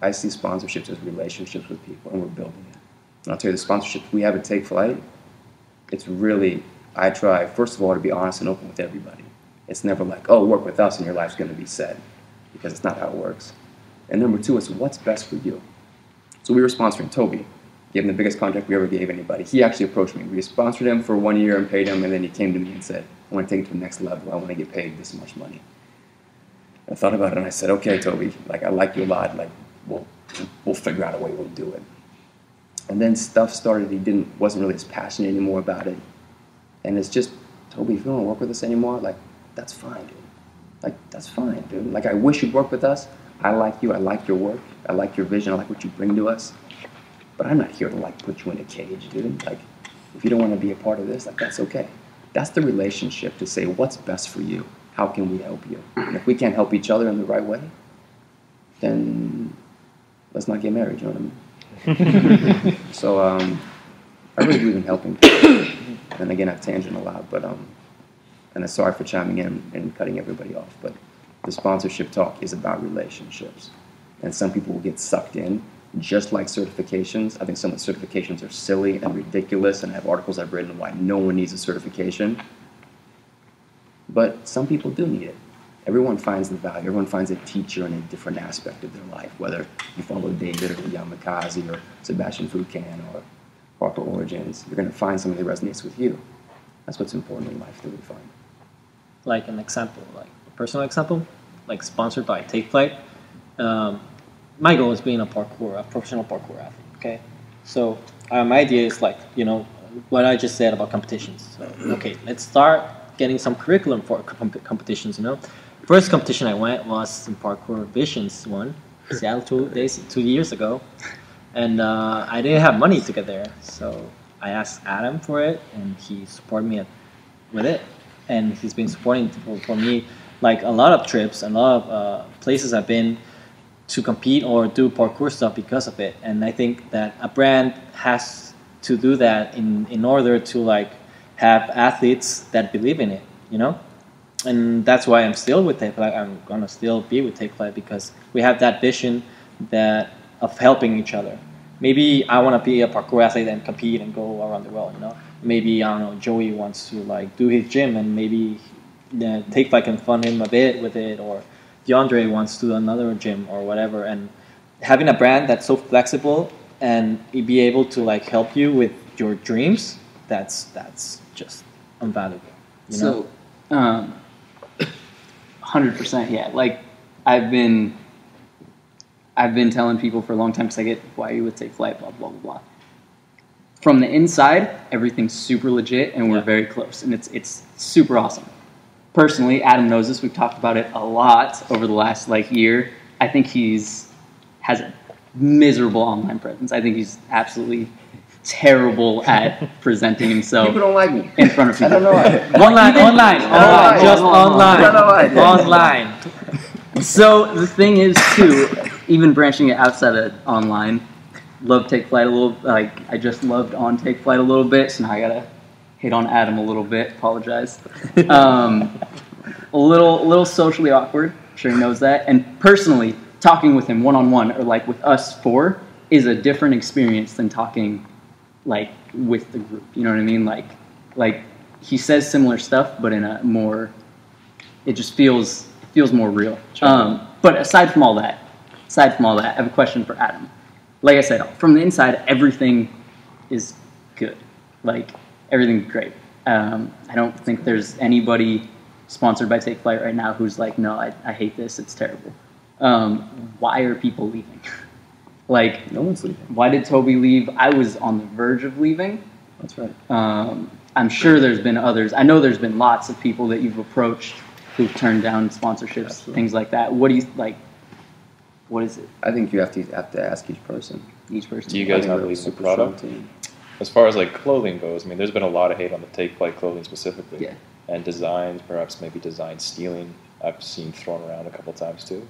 I see sponsorships as relationships with people, and we're building it. And I'll tell you, the sponsorships we have at Take Flight, it's really, I try, first of all, to be honest and open with everybody. It's never like, oh, work with us and your life's going to be set, because it's not how it works. And number two, it's what's best for you. So we were sponsoring Toby, gave him the biggest contract we ever gave anybody. He actually approached me. We sponsored him for 1 year and paid him, and then he came to me and said, I want to take it to the next level. I want to get paid this much money. I thought about it and I said, okay, Toby, like I like you a lot. Like we'll figure out a way we'll do it. And then stuff started. He wasn't really as passionate anymore about it. And it's just, Toby, if you don't want to work with us anymore, like that's fine, dude. Like that's fine, dude. Like I wish you'd work with us. I like you. I like your work. I like your vision. I like what you bring to us. But I'm not here to like put you in a cage, dude. Like if you don't want to be a part of this, like that's okay. That's the relationship, to say what's best for you. How can we help you? And if we can't help each other in the right way, then let's not get married, you know what I mean? So I really believe in helping people. And again, I've tangent a lot, but and I'm sorry for chiming in and cutting everybody off, but the sponsorship talk is about relationships. And some people will get sucked in, just like certifications. I think some of the certifications are silly and ridiculous, and I have articles I've written why no one needs a certification. But some people do need it. Everyone finds the value. Everyone finds a teacher in a different aspect of their life, whether you follow David or Yamakaze or Sebastian Foucan or Parkour Origins. You're going to find something that resonates with you. That's what's important in life that we find. Like an example, like a personal example, like sponsored by Take Flight. My goal is being a professional parkour athlete, okay? So my idea is like, you know, what I just said about competitions. So, okay, let's start getting some curriculum for competitions, you know. First competition I went was in Parkour Visions one, Seattle 2 years ago. And I didn't have money to get there. So I asked Adam for it, and he supported me with it. And he's been supporting for me like a lot of trips, a lot of places I've been to compete or do parkour stuff because of it. And I think that a brand has to do that in order to like have athletes that believe in it, you know? And that's why I'm still with Take Flight. I'm gonna still be with Take Flight because we have that vision of helping each other. Maybe I want to be a parkour athlete and compete and go around the world, you know? Maybe, I don't know, Joey wants to like do his gym and maybe Take Flight can fund him a bit with it, or DeAndre wants to do another gym or whatever. And having a brand that's so flexible and be able to like help you with your dreams, that's just invaluable, you know? So 100%, yeah. Like I've been telling people for a long time, because I get, why are you with Take Flight, blah blah blah blah. From the inside, everything's super legit and we're very close, and it's super awesome. Personally, Adam knows this. We've talked about it a lot over the last like year. I think has a miserable online presence. I think he's absolutely terrible at presenting himself. People don't like me in front of people. I don't know why. Online. So the thing is, too, even branching it outside of online, love Take Flight a little. Like I just loved on Take Flight a little bit, so now I gotta hate on Adam a little bit. Apologize. A little socially awkward. I'm sure he knows that. And personally, talking with him one-on-one or like with us four is a different experience than talking like with the group. You know what I mean? Like he says similar stuff, but in a more, it just feels more real. But aside from all that, I have a question for Adam. Like I said, from the inside, everything is good. Like everything's great. I don't think there's anybody sponsored by Take Flight right now who's like, no, I hate this. It's terrible. Why are people leaving? Like, no one's leaving. Why did Toby leave? I was on the verge of leaving. That's right. I'm sure there's been others. I know there's been lots of people that you've approached who've turned down sponsorships, Absolutely. Things like that. What do you like? What is it? I think you have to ask each person. Each person. Do you guys have a super product? As far as like clothing goes, I mean, there's been a lot of hate on the Take Flight clothing specifically. Yeah. And designs, perhaps maybe design stealing. I've seen thrown around a couple times too.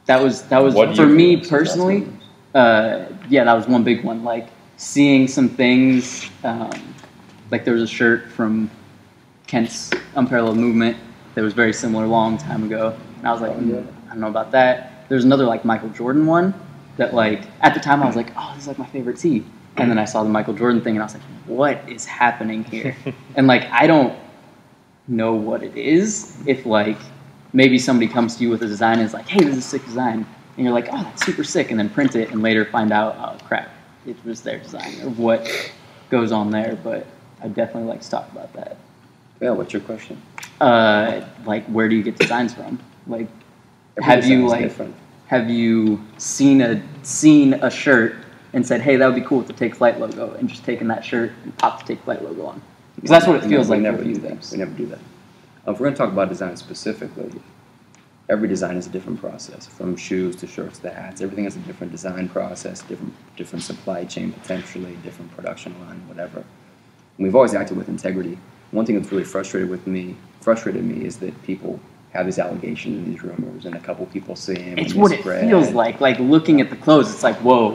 That was for me personally. That was one big one. Like seeing some things, like there was a shirt from Kent's Unparalleled Movement that was very similar a long time ago, and I was like, I don't know about that. There's another like Michael Jordan one that like at the time I was like, oh, this is like my favorite tee. And then I saw the Michael Jordan thing and I was like, what is happening here? And like I don't know what it is. If like maybe somebody comes to you with a design and is like, hey, this is a sick design, and you're like, oh, that's super sick, and then print it and later find out, oh crap, it was their design or what goes on there. But I'd definitely like to talk about that. Yeah, what's your question? Like where do you get designs from? Like Every have design you is like different. have you seen a shirt and said, hey, that would be cool with the Take Flight logo, and just taken that shirt and popped the Take Flight logo on? Because that's what it feels like. We never do that. We never do that. If we're going to talk about design specifically, every design is a different process. From shoes to shirts to hats, everything has a different design process, different supply chain potentially, different production line, whatever. And we've always acted with integrity. One thing that's really frustrated me is that people have these allegations and these rumors, and a couple people see them. It's and what they it spread. feels like. Like looking at the clothes, it's like, whoa,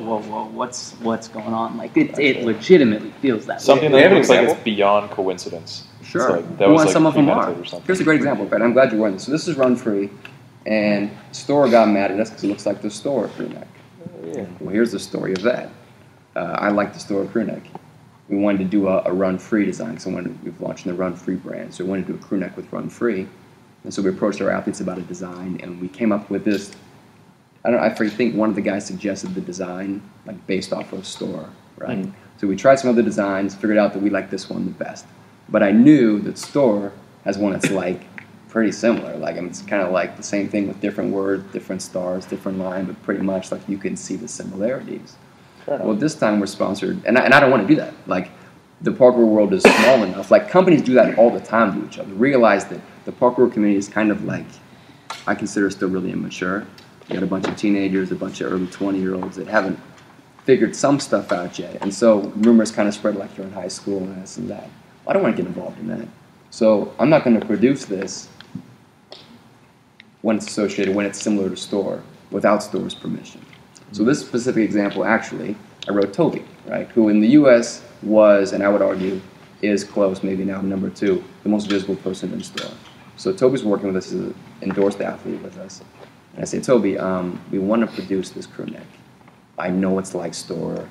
what's going on? Like it legitimately feels that Something way. that looks like it's beyond coincidence. Sure. It's like, that was Well, like some of them are. premeditated or something. Here's a great example, but I'm glad you're wearing this. So this is Run Free, and store got mad at us because it looks like the store crew neck. Yeah. Well, here's the story of that. I like the store crew neck. We wanted to do a Run Free design, so we've launched the Run Free brand. So we wanted to do a crew neck with Run Free, and so we approached our athletes about a design, and we came up with this. I think one of the guys suggested the design like based off of store, right? Mm. So we tried some other designs, figured out that we liked this one the best. But I knew that store has one that's like pretty similar. Like it's kind of like the same thing with different words, different stars, different line, but pretty much like you can see the similarities. Well, this time we're sponsored, and I don't want to do that. Like the parkour world is small enough. Like companies do that all the time to each other. Realize that the parkour community is kind of like, I consider still really immature. You got a bunch of teenagers, a bunch of early 20-year-olds that haven't figured some stuff out yet. And so rumors kind of spread like you're in high school and this and that. I don't want to get involved in that. So I'm not going to produce this when it's associated, when it's similar to store, without store's permission. So this specific example, actually, I wrote Toby, right, who in the U.S. was, and I would argue, is close, maybe now number 2, the most visible person in store. So Toby's working with us as an endorsed athlete with us. And I say, Toby, we want to produce this crew neck. I know it's like store.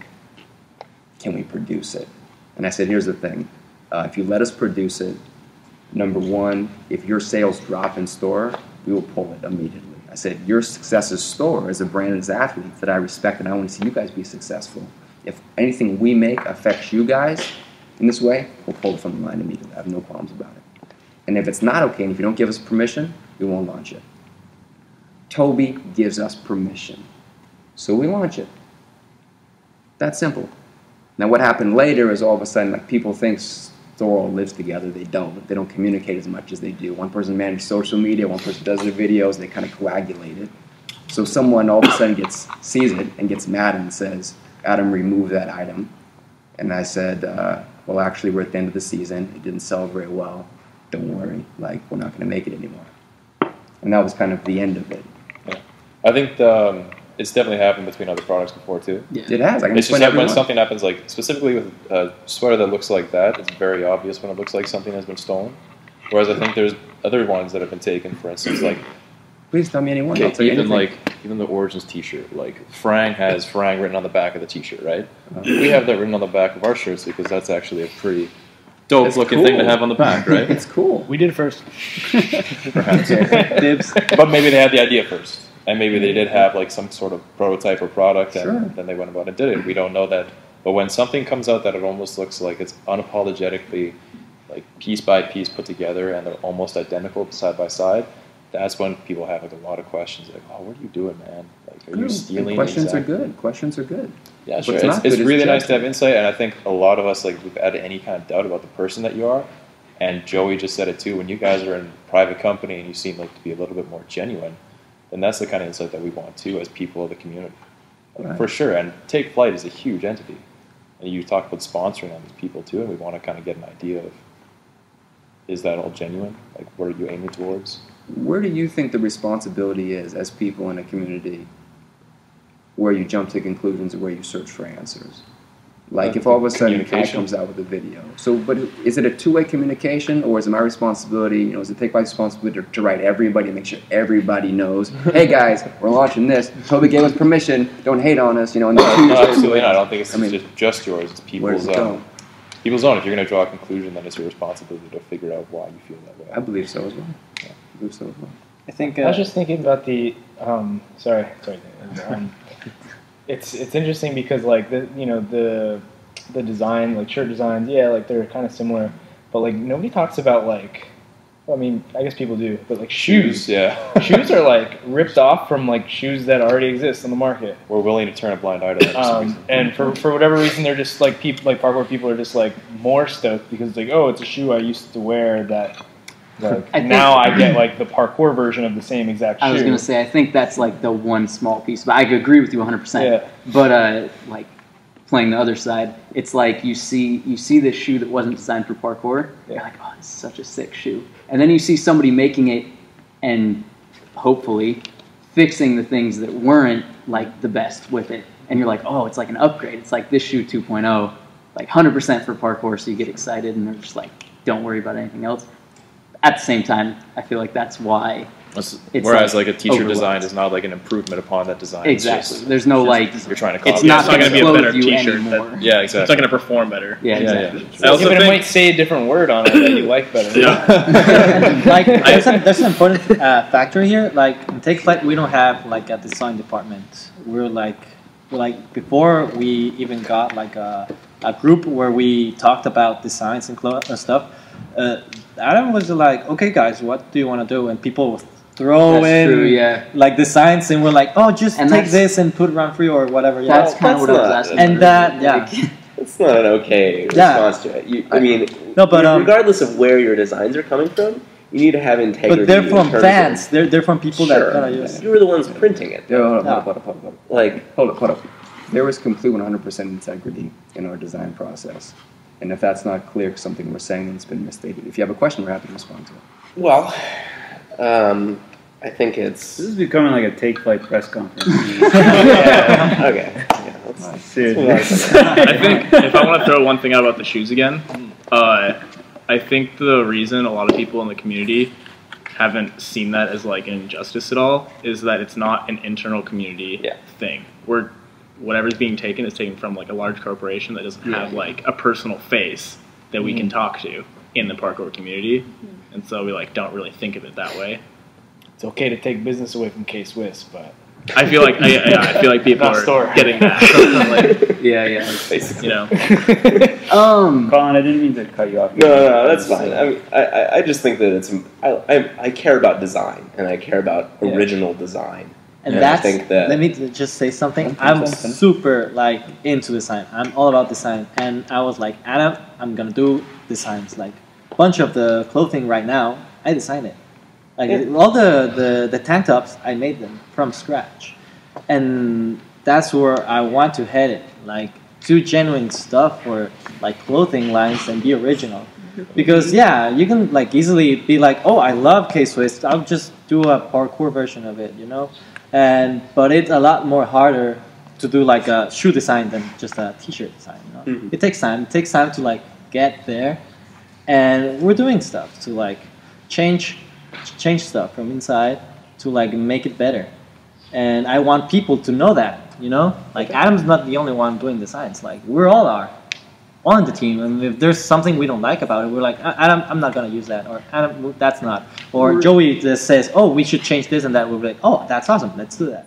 Can we produce it? And I said, here's the thing. If you let us produce it, number 1, if your sales drop in store, we will pull it immediately. I said, your success as store, as a brand, as athletes that I respect, and I want to see you guys be successful. If anything we make affects you guys in this way, we'll pull it from the line immediately. I have no qualms about it. And if it's not okay, and if you don't give us permission, we won't launch it. Toby gives us permission. So we launch it. That's simple. Now what happened later is all of a sudden, like people think store all lives together. They don't. They don't communicate as much as they do. One person manages social media, one person does their videos, and they kind of coagulate it. So someone all of a sudden sees it and gets mad and says, Adam, remove that item. And I said, well, actually, we're at the end of the season. It didn't sell very well. Don't worry. Like, we're not going to make it anymore. And that was kind of the end of it. Yeah. I think it's definitely happened between other products before, too. Yeah. It has. I can It's just explain that when everyone. something happens, like specifically with a sweater that looks like that, it's very obvious when it looks like something has been stolen. Whereas I think there's other ones that have been taken, for instance, like Please tell me anyone. I'll tell you anything. even the Origins T-shirt. Like Frang has Frang written on the back of the T-shirt, right? We have that written on the back of our shirts because that's actually a pretty dope looking thing to have on the back, right? It's cool. We did it first. Perhaps. Dibs. But maybe they had the idea first. And maybe they did have like some sort of prototype or product and Sure. then they went about and did it. We don't know that. But when something comes out that it almost looks like it's unapologetically like piece by piece put together and they're almost identical side by side, that's when people have like a lot of questions. Like, oh, what are you doing, man? Like, are you Good. stealing? Questions exactly? are good. Questions are good. Yeah, What's sure. not It's good is really nice to have judgment. insight, and I think a lot of us, like, we've had any kind of doubt about the person that you are. And Joey just said it too. When you guys are in a private company and you seem like to be a little bit more genuine, then that's the kind of insight that we want too as people of the community, like, Right. for sure. And Take Flight is a huge entity, and you talk about sponsoring all these people too, and we want to kind of get an idea of, is that all genuine? Like, what are you aiming towards? Where do you think the responsibility is as people in a community where you jump to conclusions or where you search for answers? Like if all of a sudden a cat Communication. comes out with a video. So, but is it a two-way communication, or is it my responsibility? You know, is it Take Flight's responsibility to write everybody and make sure everybody knows? Hey guys, we're launching this. Toby gave us permission. Don't hate on us. You know, and then 2 years No, later, absolutely not. I don't think it's I mean, just yours. It's where does people's it go? people's own. If you're going to draw a conclusion, then it's your responsibility to figure out why you feel that way. I believe so as well. I believe so as well. I think I was just thinking about the sorry. It's interesting because like the design, like shirt designs, yeah, like they're kind of similar, but like nobody talks about like, well, I mean, I guess people do, but like shoes. Yeah. Shoes are like ripped off from like shoes that already exist on the market. We're willing to turn a blind eye to that for some reason. And for whatever reason, they're just like people, like parkour people are just like more stoked because it's like, oh, it's a shoe I used to wear that. Like now I get like the parkour version of the same exact shoe. I was gonna say I think that's like the one small piece, but I agree with you 100%. Yeah. But like playing the other side, it's like you see this shoe that wasn't designed for parkour. Yeah. You're like, oh, it's such a sick shoe. And then you see somebody making it and hopefully fixing the things that weren't like the best with it. And you're like, oh, it's like an upgrade. It's like this shoe 2.0, like 100% for parkour. So you get excited and they're just like, don't worry about anything else. At the same time, I feel like that's why. Whereas like a teacher overlooked. design is not like an improvement upon that design. Exactly. It's just, There's no like. you're trying to copy. It's not not going to gonna be a better you t-shirt that- anymore. Yeah, It's not exactly. going to perform better. Yeah, Yeah, exactly. yeah. I also but it think- might say a different word on it that you like better. like there's an important factor here. Like in Take Flight, we don't have like a design department. We're like before we even got like a group where we talked about designs and stuff. Adam was like, okay guys, what do you want to do? And people would throw That's in true, yeah. like designs, and we're like, oh, just And take that's- this and put round 3 or whatever. Yeah. That's kind of what I was asking. And that, yeah. It's not an okay Yeah. response to it. I mean, No, but, regardless of where your designs are coming from, you need to have integrity. But they're in from terms fans. Of, They're from people sure. that gonna use. You were the ones printing it. Hold Yeah. up. Like, Hold up. There was complete 100% integrity in our design process. And if that's not clear, something we're saying, then it's been misstated. If you have a question, we're happy to respond to it. well, I think it's. This is becoming like a Take Flight press conference. Yeah, okay. Yeah, let's- Seriously. I think if I want to throw one thing out about the shoes again, I think the reason a lot of people in the community haven't seen that as like an injustice at all is that it's not an internal community thing. Whatever's being taken is taken from like a large corporation that doesn't have like a personal face that we can talk to in the parkour community, and so we like don't really think of it that way. It's okay to take business away from K-Swiss, but I feel like I feel like people Not are store. getting that. Like, Yeah. you know, Colin, I didn't mean to cut you off. No, that's fine. I mean, I just think that it's. I care about design, and I care about original design. And I that's, think that. let me just say something. I'm super like into design. I'm all about design. And I was like, Adam, I'm gonna do designs. Like a bunch of the clothing right now, I designed it. Like all the tank tops, I made them from scratch. And that's where I want to head it. Like do genuine stuff for like clothing lines and be original. Because yeah, you can like easily be like, oh, I love K-Swiss. I'll just do a parkour version of it, you know. But it's a lot more harder to do like a shoe design than just a t-shirt design. You know? It takes time. It takes time to like get there, and we're doing stuff to like change stuff from inside to like make it better. And I want people to know that, you know. Like Adam's not the only one doing designs. Like we're all are on the team, and if there's something we don't like about it, we're like, Adam, I'm not gonna use that, or Adam, that's not, or Joey just says, oh, we should change this and that. We're like, oh, that's awesome, let's do that.